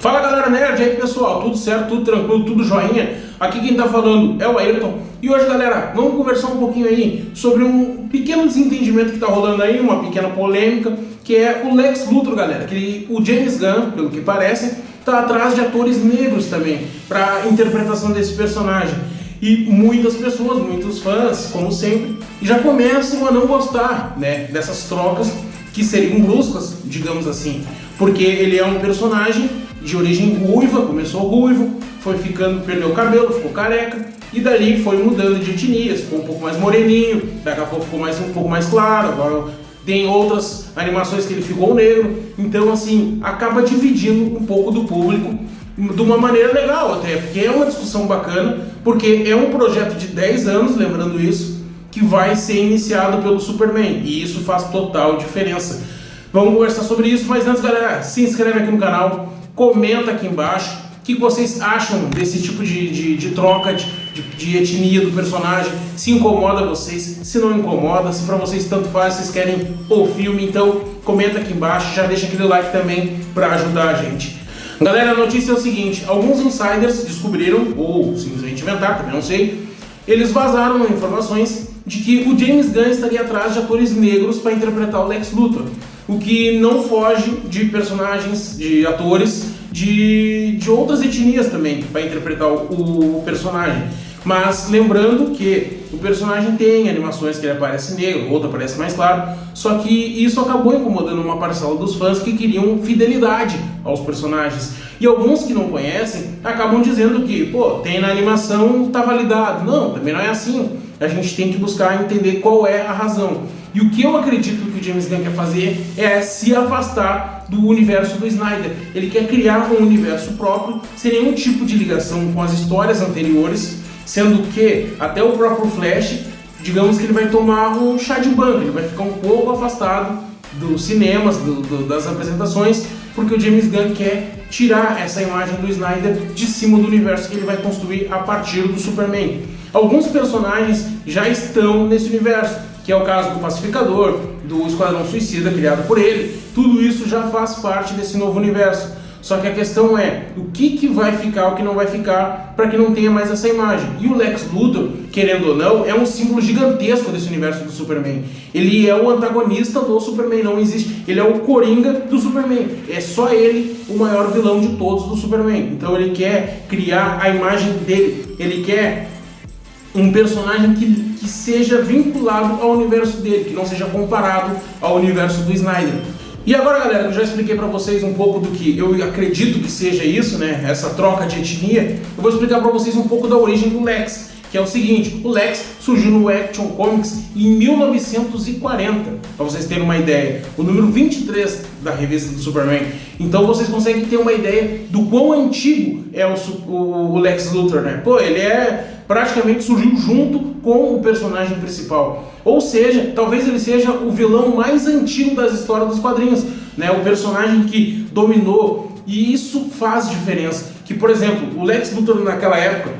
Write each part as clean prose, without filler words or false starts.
Fala galera nerd, e aí pessoal, tudo certo, tudo tranquilo, tudo joinha? Aqui quem tá falando é o Ayrton. E hoje galera, vamos conversar um pouquinho aí sobre um pequeno desentendimento que tá rolando aí, uma pequena polêmica, que é o Lex Luthor, galera. Que o James Gunn, pelo que parece, tá atrás de atores negros também para interpretação desse personagem. E muitas pessoas, muitos fãs, como sempre, já começam a não gostar, né, dessas trocas que seriam bruscas, digamos assim, porque ele é um personagem de origem ruiva, começou ruivo, foi ficando, perdeu o cabelo, ficou careca, e dali foi mudando de etnias, ficou um pouco mais moreninho, daqui a pouco ficou um pouco mais claro, agora tem outras animações que ele ficou negro, então assim, acaba dividindo um pouco do público de uma maneira legal até, porque é uma discussão bacana, porque é um projeto de 10 anos, lembrando isso, que vai ser iniciado pelo Superman, e isso faz total diferença. Vamos conversar sobre isso, mas antes galera, se inscreve aqui no canal, comenta aqui embaixo o que vocês acham desse tipo de troca de etnia do personagem, se incomoda vocês, se não incomoda, se pra vocês tanto faz, vocês querem o filme, então comenta aqui embaixo, já deixa aquele like também pra ajudar a gente. Galera, a notícia é o seguinte, alguns insiders descobriram, ou simplesmente inventaram, também não sei, eles vazaram informações de que o James Gunn estaria atrás de atores negros para interpretar o Lex Luthor, o que não foge de personagens, de atores de outras etnias também para interpretar o personagem. Mas lembrando que o personagem tem animações que ele aparece negro, outra aparece mais claro, só que isso acabou incomodando uma parcela dos fãs que queriam fidelidade aos personagens. E alguns que não conhecem acabam dizendo que, pô, tem na animação, tá validado. Não, também não é assim. A gente tem que buscar entender qual é a razão. E o que eu acredito que o James Gunn quer fazer é se afastar do universo do Snyder. Ele quer criar um universo próprio, sem nenhum tipo de ligação com as histórias anteriores, sendo que até o próprio Flash, digamos que ele vai tomar um chá de banco, ele vai ficar um pouco afastado dos cinemas, das apresentações, porque o James Gunn quer tirar essa imagem do Snyder de cima do universo que ele vai construir a partir do Superman. Alguns personagens já estão nesse universo, que é o caso do Pacificador, do Esquadrão Suicida criado por ele, tudo isso já faz parte desse novo universo. Só que a questão é, o que vai ficar, o que não vai ficar, para que não tenha mais essa imagem. E o Lex Luthor, querendo ou não, é um símbolo gigantesco desse universo do Superman. Ele é o antagonista do Superman, não existe. Ele é o Coringa do Superman. É só ele o maior vilão de todos do Superman. Então ele quer criar a imagem dele. Ele quer um personagem que seja vinculado ao universo dele, que não seja comparado ao universo do Snyder. E agora galera, eu já expliquei pra vocês um pouco do que eu acredito que seja isso, né, essa troca de etnia, eu vou explicar pra vocês um pouco da origem do Lex, que é o seguinte, o Lex surgiu no Action Comics em 1940, pra vocês terem uma ideia, o número 23 da revista do Superman, então vocês conseguem ter uma ideia do quão antigo é o Lex Luthor, né, pô, ele praticamente surgiu junto com o personagem principal. Ou seja, talvez ele seja o vilão mais antigo das histórias dos quadrinhos, né? O personagem que dominou, e isso faz diferença. Que, por exemplo, o Lex Luthor naquela época,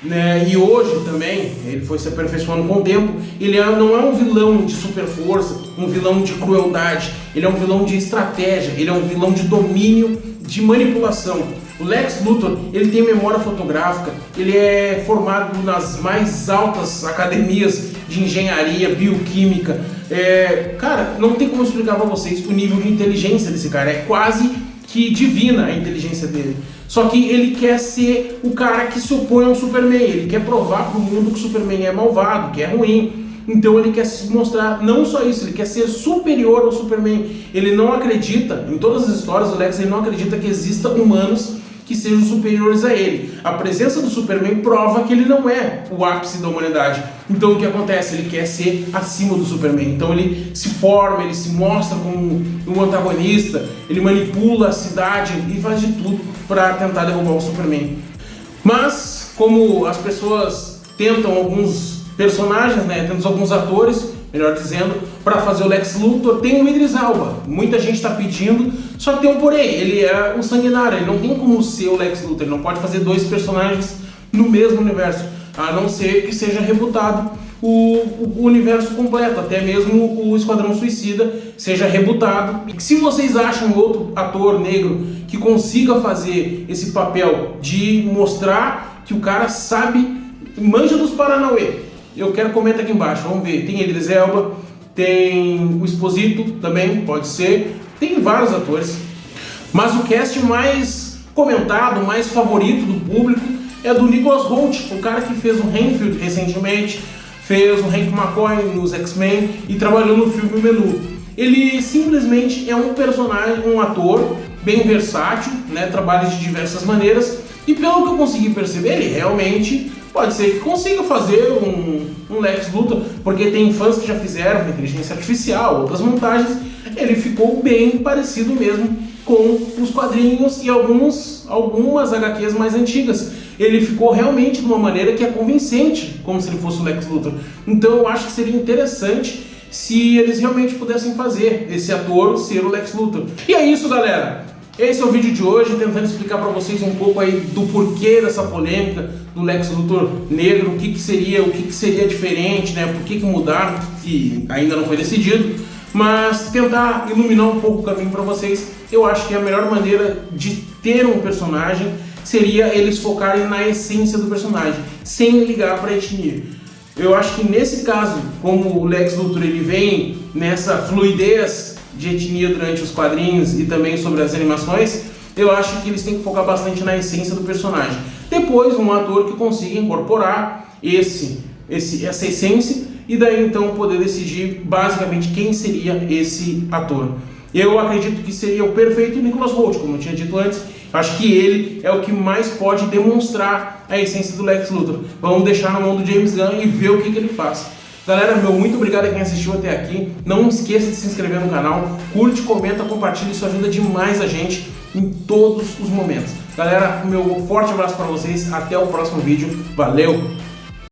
né, e hoje também, ele foi se aperfeiçoando com o tempo, ele não é um vilão de super força, um vilão de crueldade, ele é um vilão de estratégia, ele é um vilão de domínio, de manipulação. O Lex Luthor, ele tem memória fotográfica, ele é formado nas mais altas academias de engenharia, bioquímica. Cara, não tem como explicar pra vocês o nível de inteligência desse cara, é quase que divina a inteligência dele. Só que ele quer ser o cara que se opõe ao Superman, ele quer provar pro mundo que o Superman é malvado, que é ruim. Então ele quer se mostrar, não só isso, ele quer ser superior ao Superman. Ele não acredita, em todas as histórias do Lex, ele não acredita que existam humanos que sejam superiores a ele. A presença do Superman prova que ele não é o ápice da humanidade. Então o que acontece? Ele quer ser acima do Superman. Então ele se forma, ele se mostra como um antagonista, ele manipula a cidade e faz de tudo para tentar derrubar o Superman. Mas, como as pessoas tentam alguns personagens, né, tentam alguns atores, melhor dizendo, para fazer o Lex Luthor, tem o Idris Elba. Muita gente está pedindo, só que tem um porém, ele é um sanguinário, ele não tem como ser o Lex Luthor, ele não pode fazer dois personagens no mesmo universo, a não ser que seja rebutado o universo completo, até mesmo o Esquadrão Suicida seja rebutado. E se vocês acham outro ator negro que consiga fazer esse papel de mostrar que o cara sabe, manja dos Paranauê, eu quero comentar aqui embaixo, vamos ver. Tem Idris Elba, tem o Esposito também, pode ser, tem vários atores, mas o cast mais comentado, mais favorito do público é do Nicholas Hoult, o cara que fez o Renfield recentemente, fez o Hank McCoy nos X-Men e trabalhou no filme Menu. Ele simplesmente é um personagem, um ator bem versátil, né? Trabalha de diversas maneiras e pelo que eu consegui perceber, ele realmente pode ser que consiga fazer um Lex Luthor, porque tem fãs que já fizeram com inteligência artificial, outras montagens, ele ficou bem parecido mesmo com os quadrinhos e algumas HQs mais antigas. Ele ficou realmente de uma maneira que é convincente, como se ele fosse o Lex Luthor. Então eu acho que seria interessante se eles realmente pudessem fazer esse ator ser o Lex Luthor. E é isso, galera. Esse é o vídeo de hoje, tentando explicar para vocês um pouco aí do porquê dessa polêmica do Lex Luthor negro, o que seria diferente, né? Por que mudaram, que ainda não foi decidido. Mas tentar iluminar um pouco o caminho para vocês. Eu acho que a melhor maneira de ter um personagem seria eles focarem na essência do personagem, sem ligar para a etnia. Eu acho que nesse caso, como o Lex Luthor ele vem nessa fluidez de etnia durante os quadrinhos e também sobre as animações, eu acho que eles têm que focar bastante na essência do personagem. Depois, um ator que consiga incorporar essa essência e daí então poder decidir basicamente quem seria esse ator. Eu acredito que seria o perfeito Nicholas Hoult, como eu tinha dito antes. Acho que ele é o que mais pode demonstrar a essência do Lex Luthor. Vamos deixar na mão do James Gunn e ver o que ele faz. Galera, muito obrigado a quem assistiu até aqui. Não esqueça de se inscrever no canal, curte, comenta, compartilha, isso ajuda demais a gente em todos os momentos. Galera, meu forte abraço para vocês, até o próximo vídeo, valeu!